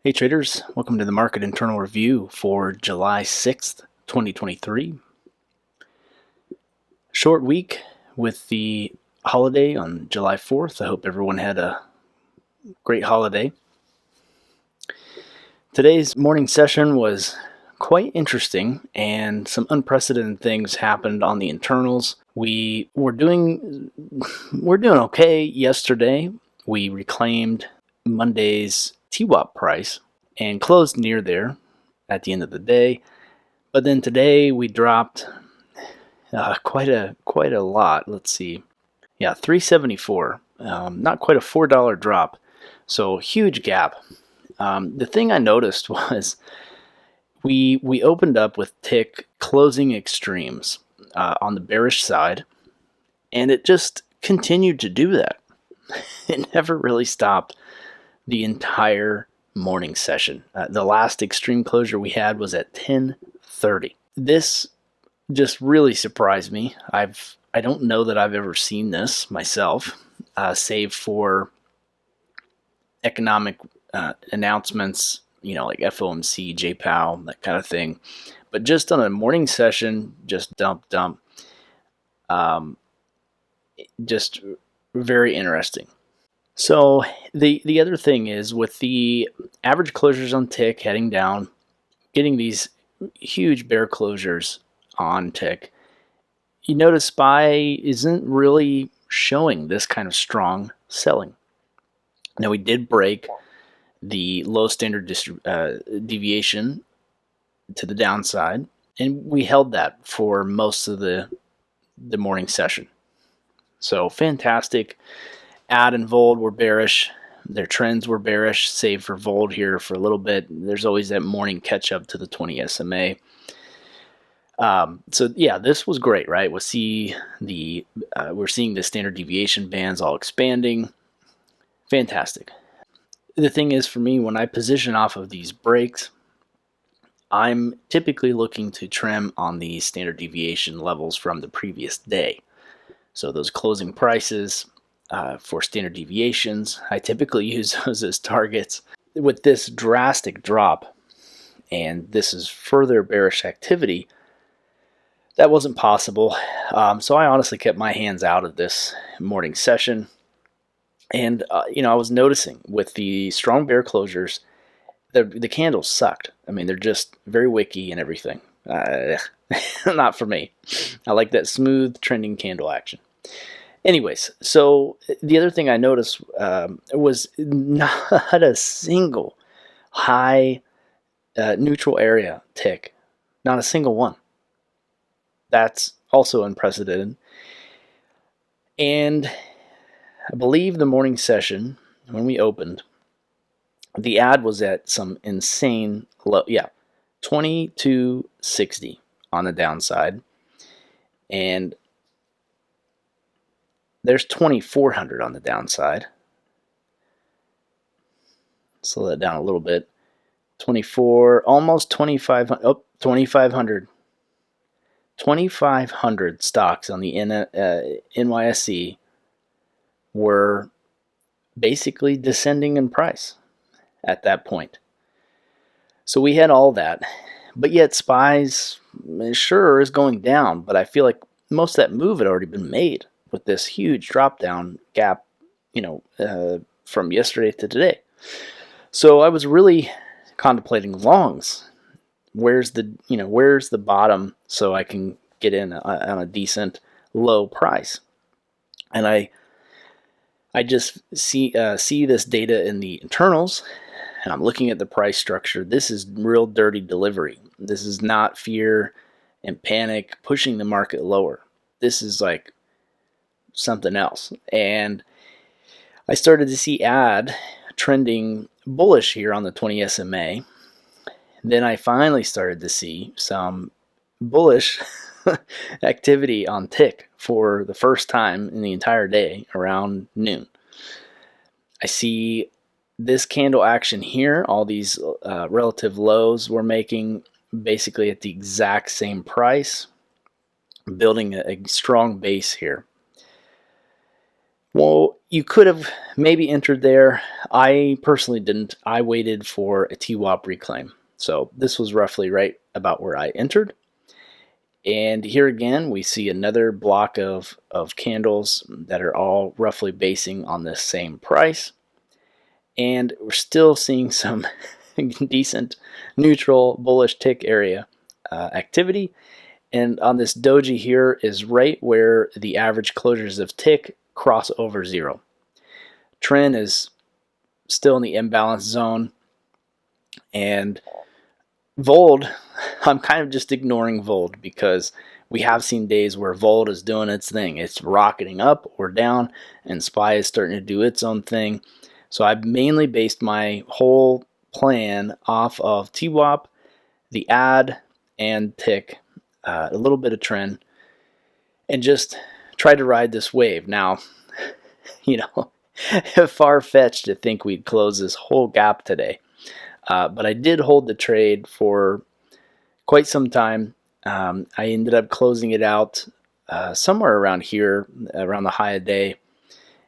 Hey traders, welcome to the market internal review for July 6th, 2023. Short week with the holiday on July 4th. I hope everyone had a great holiday. Today's morning session was quite interesting and some unprecedented things happened on the internals. We're doing okay yesterday. We reclaimed Monday's TWAP price and closed near there at the end of the day. But then today we dropped quite a lot. Let's see, yeah, 374. Not quite a $4 drop, so huge gap. The thing I noticed was we opened up with tick closing extremes on the bearish side, and it just continued to do that. It never really stopped the entire morning session. The last extreme closure we had was at 10:30. This just really surprised me. I don't know that I've ever seen this myself, save for economic announcements, like FOMC, J-POW, that kind of thing. But just on a morning session, just dump. Just very interesting. So the other thing is with the average closures on tick heading down, getting these huge bear closures on tick, you notice SPY isn't really showing this kind of strong selling. Now we did break the low standard deviation to the downside, and we held that for most of the morning session. So fantastic. AD and Vold were bearish. Their trends were bearish, save for Vold here for a little bit. There's always that morning catch up to the 20 SMA. So yeah, this was great, right? We're seeing the standard deviation bands all expanding. Fantastic. The thing is, for me, when I position off of these breaks, I'm typically looking to trim on the standard deviation levels from the previous day. So those closing prices for standard deviations, I typically use those as targets. With this drastic drop, and this is further bearish activity, that wasn't possible. So I honestly kept my hands out of this morning session. And, I was noticing with the strong bear closures, the candles sucked. I mean, they're just very wicky and everything. Not for me. I like that smooth trending candle action. Anyways, so the other thing I noticed was not a single high neutral area tick. Not a single one. That's also unprecedented. And I believe the morning session, when we opened, the ad was at some insane low. Yeah, 2260 on the downside. And there's 2400 on the downside. Slow that down a little bit. 24, almost 2500. Oh, 2500. 2,500 stocks on the NYSE were basically descending in price at that point. So we had all that, but yet SPY's sure is going down, but I feel like most of that move had already been made with this huge drop down gap, from yesterday to today. So I was really contemplating longs. Where's the bottom so I can get in on a decent low price? And I just see this data in the internals, and I'm looking at the price structure. This is real dirty delivery. This is not fear and panic pushing the market lower. This is like something else. And I started to see AD trending bullish here on the 20 SMA. Then I finally started to see some bullish activity on tick for the first time in the entire day around noon. I see this candle action here, all these relative lows we're making basically at the exact same price, building a strong base here. Well, you could have maybe entered there. I personally didn't. I waited for a TWAP reclaim. So this was roughly right about where I entered. And here again, we see another block of candles that are all roughly basing on the same price. And we're still seeing some decent neutral bullish tick area activity. And on this doji here is right where the average closures of tick cross over zero. Trend is still in the imbalance zone. And Vold, I'm kind of just ignoring Vold because we have seen days where Vold is doing its thing. It's rocketing up or down, and SPY is starting to do its own thing. So I've mainly based my whole plan off of TWAP, the ad, and tick, a little bit of trend, and just try to ride this wave. Now, you know, far-fetched to think we'd close this whole gap today. But I did hold the trade for quite some time. I ended up closing it out somewhere around here, around the high of day.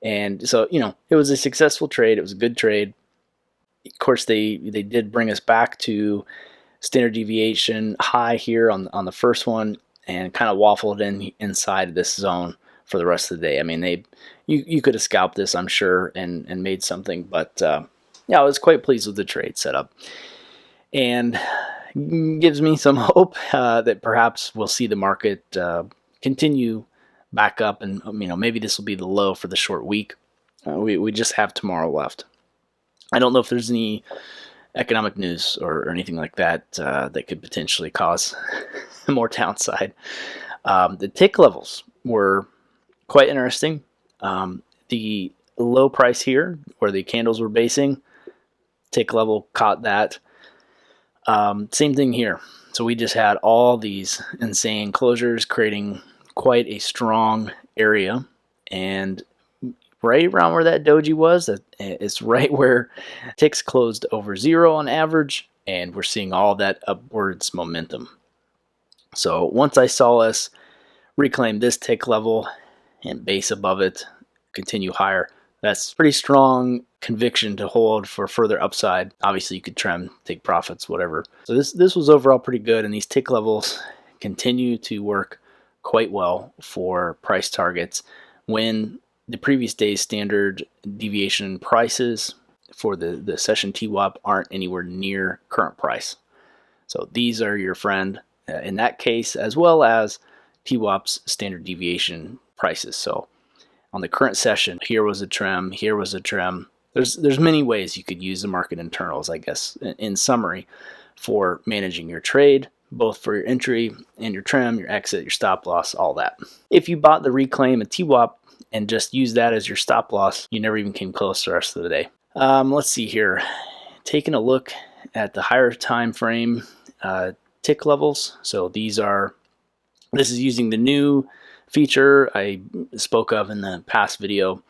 And so, you know, it was a successful trade. It was a good trade. Of course, they did bring us back to standard deviation high here on the first one and kind of waffled inside this zone for the rest of the day. I mean, you could have scalped this, I'm sure, and made something, but yeah, I was quite pleased with the trade setup, and gives me some hope that perhaps we'll see the market continue back up, and you know, maybe this will be the low for the short week. We just have tomorrow left. I don't know if there's any economic news or anything like that that could potentially cause more downside. The tick levels were quite interesting. The low price here, where the candles were basing, tick level caught that. Same thing here. So we just had all these insane closures creating quite a strong area, and right around where that doji was, it's right where ticks closed over zero on average, and we're seeing all that upwards momentum. So once I saw us reclaim this tick level and base above it, continue higher, that's pretty strong conviction to hold for further upside. Obviously, you could trim, take profits, whatever. So this was overall pretty good, and these tick levels continue to work quite well for price targets when the previous day's standard deviation prices for the session TWAP aren't anywhere near current price. So these are your friend in that case, as well as TWAP's standard deviation prices. So on the current session, here was a trim, here was a trim. There's many ways you could use the market internals, I guess, in summary, for managing your trade, both for your entry and your trim, your exit, your stop loss, all that. If you bought the reclaim at TWAP and just use that as your stop loss, you never even came close the rest of the day. Let's see here. Taking a look at the higher time frame tick levels. So this is using the new feature I spoke of in the past video,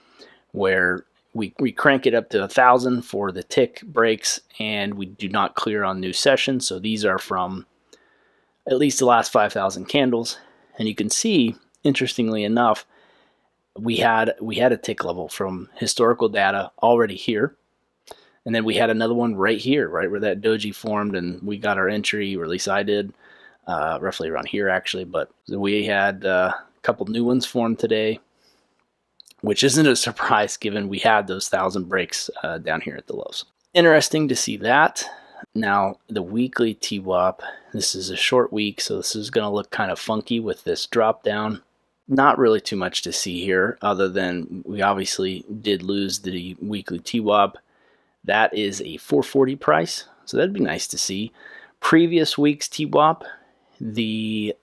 where we crank it up to 1,000 for the tick breaks, and we do not clear on new sessions. So these are from at least the last 5,000 candles, and you can see, interestingly enough, we had a tick level from historical data already here, and then we had another one right here, right where that doji formed, and we got our entry, or at least I did, roughly around here actually. But we had a couple new ones formed today, which isn't a surprise given we had those 1,000 breaks down here at the lows. Interesting to see that. Now the weekly TWAP, this is a short week, so this is going to look kind of funky with this drop down. Not really too much to see here, other than we obviously did lose the weekly TWAP. That is a 440 price, so that'd be nice to see. Previous week's TWAP, the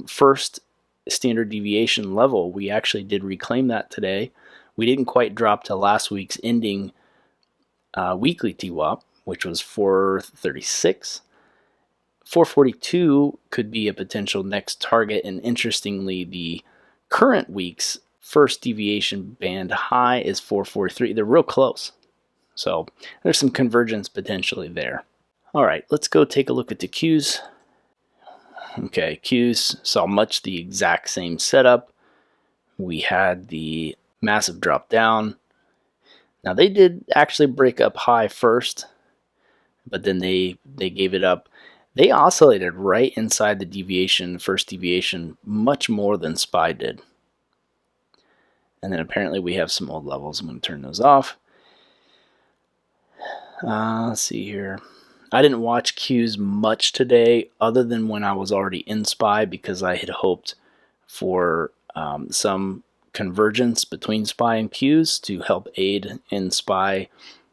first standard deviation level, we actually did reclaim that today. We didn't quite drop to last week's ending weekly TWAP, which was 436. 442 could be a potential next target, and interestingly, the current week's first deviation band high is 443. They're real close. So there's some convergence potentially there. All right, let's go take a look at the Qs. Okay, Qs saw much the exact same setup. We had the Massive drop down. Now they did actually break up high first, but then they gave it up. They oscillated right inside the deviation, first deviation, much more than SPY did. And then apparently we have some old levels. I'm going to turn those off. Let's see here. I didn't watch Qs much today, other than when I was already in SPY, because I had hoped for some convergence between SPY and Qs to help aid in SPY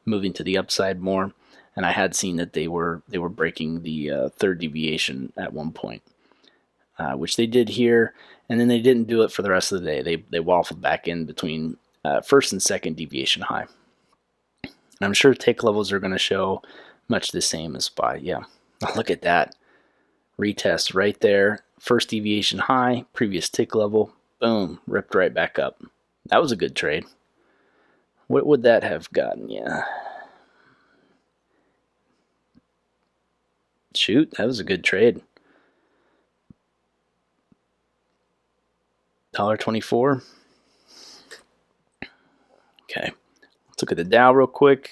moving to the upside more. And I had seen that they were breaking the third deviation at one point, which they did here, and then they didn't do it for the rest of the day. They waffled back in between first and second deviation high. And I'm sure tick levels are going to show much the same as SPY. Yeah, look at that retest right there. First deviation high, previous tick level, boom, ripped right back up. That was a good trade. What would that have gotten? Yeah. Shoot, that was a good trade. $1.24. Okay, let's look at the Dow real quick.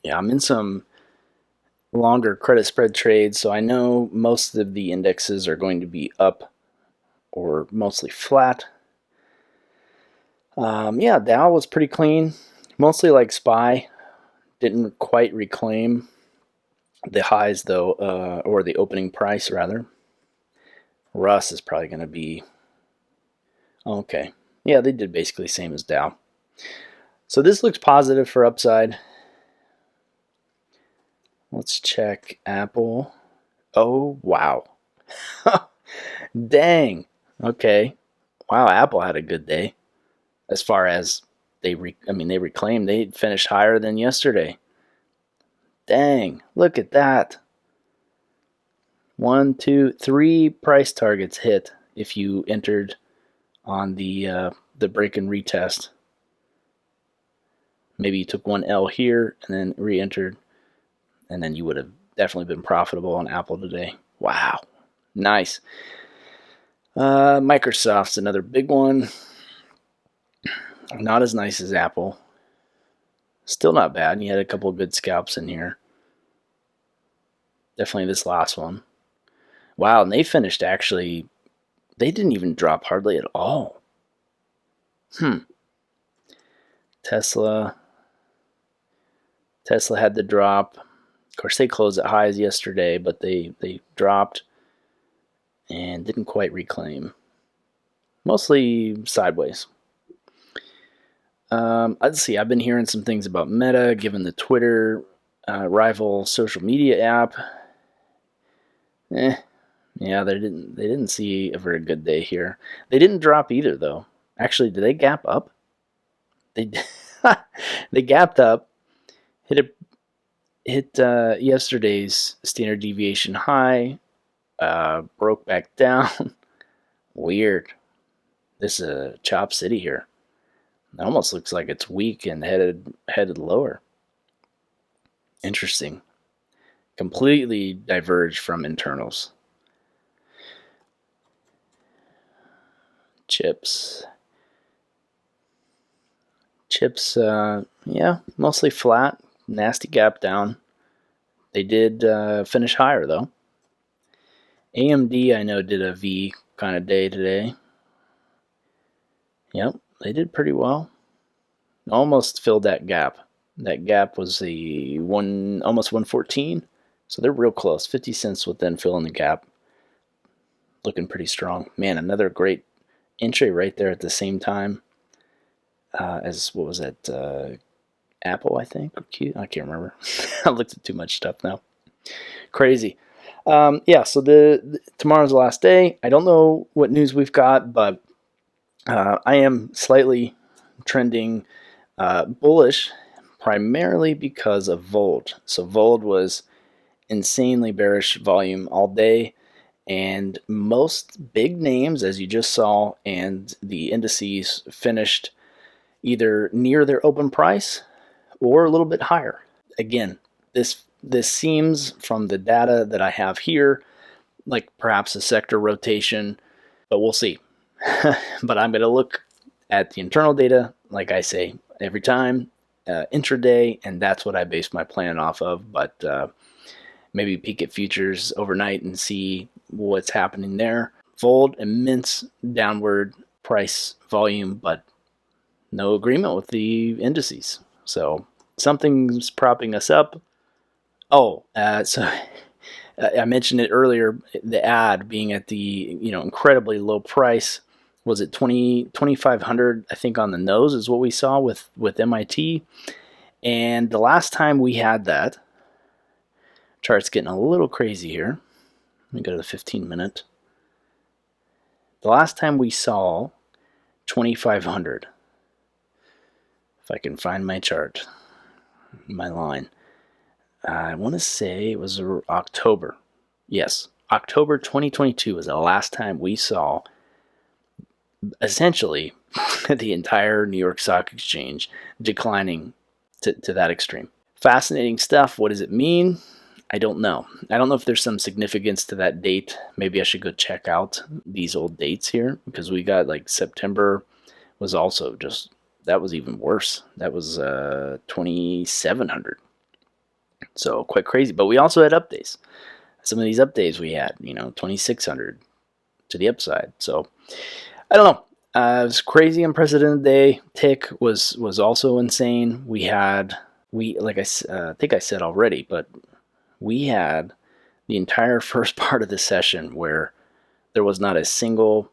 Yeah, I'm in some longer credit spread trades, so I know most of the indexes are going to be up or mostly flat. Yeah, Dow was pretty clean, mostly like SPY. Didn't quite reclaim the highs though, or the opening price rather. Russ is probably going to be okay. Yeah, they did basically the same as Dow. So this looks positive for upside. Let's check Apple. Oh, wow. Dang. Okay. Wow, Apple had a good day. As far as they reclaimed. They finished higher than yesterday. Dang. Look at that. 1, 2, 3 price targets hit if you entered on the break and retest. Maybe you took one L here and then re-entered, and then you would have definitely been profitable on Apple today. Wow. Nice. Microsoft's another big one. Not as nice as Apple. Still not bad. You had a couple of good scalps in here. Definitely this last one. Wow, and they finished actually, they didn't even drop hardly at all. Tesla had the drop. Of course, they closed at highs yesterday, but they dropped and didn't quite reclaim. Mostly sideways. Let's see. I've been hearing some things about Meta, given the Twitter rival social media app. Yeah, they didn't see a very good day here. They didn't drop either, though. Actually, did they gap up? They they gapped up, hit yesterday's standard deviation high, broke back down. Weird. This is a chop city here. It almost looks like it's weak and headed lower. Interesting. Completely diverged from internals. Chips, yeah, mostly flat. Nasty gap down. They did finish higher though. AMD, I know, did a V kind of day today. Yep, they did pretty well. Almost filled that gap. That gap was the almost 114. So they're real close. 50 cents would then fill in the gap. Looking pretty strong. Man, another great entry right there at the same time as, what was that, Apple, I think, or Q? I can't remember. I looked at too much stuff now. Crazy. Yeah, so tomorrow's the last day. I don't know what news we've got, but I am slightly trending bullish, primarily because of Vold. So Vold was insanely bearish volume all day, and most big names, as you just saw, and the indices finished either near their open price or a little bit higher. Again, this seems, from the data that I have here, like perhaps a sector rotation but we'll see. But I'm going to look at the internal data, like I say, every time, intraday, and that's what I base my plan off of. But maybe peek at futures overnight and see what's happening there. Fold, immense downward price volume, but no agreement with the indices. So something's propping us up. Oh, so I mentioned it earlier, the ad being at the incredibly low price. Was it 2,500? I think on the nose is what we saw with MIT. And the last time we had that, chart's getting a little crazy here. Let me go to the 15-minute. The last time we saw 2,500, if I can find my chart, my line, I want to say it was October. Yes, October 2022 was the last time we saw essentially the entire New York Stock Exchange declining to that extreme. Fascinating stuff. What does it mean? I don't know. I don't know if there's some significance to that date. Maybe I should go check out these old dates here, because we got like September was also just, that was even worse. That was 2,700. So quite crazy. But we also had up days. Some of these up days we had, 2,600 to the upside. So I don't know. It was crazy, unprecedented day. Tick was also insane. We like I think I said already, but we had the entire first part of the session where there was not a single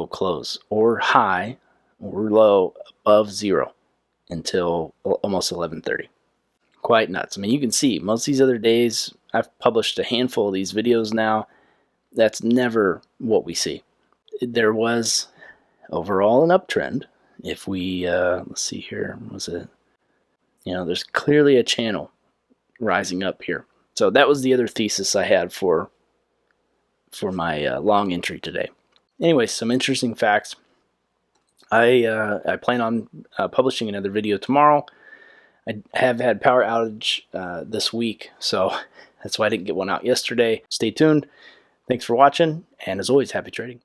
close or high or low above zero until almost 11:30. Quite nuts. I mean, you can see most of these other days, I've published a handful of these videos now. That's never what we see. There was overall an uptrend. If we let's see here, was it? There's clearly a channel rising up here. So that was the other thesis I had for my long entry today. Anyway, some interesting facts. I plan on publishing another video tomorrow. I have had power outage this week, so that's why I didn't get one out yesterday. Stay tuned. Thanks for watching, and as always, happy trading.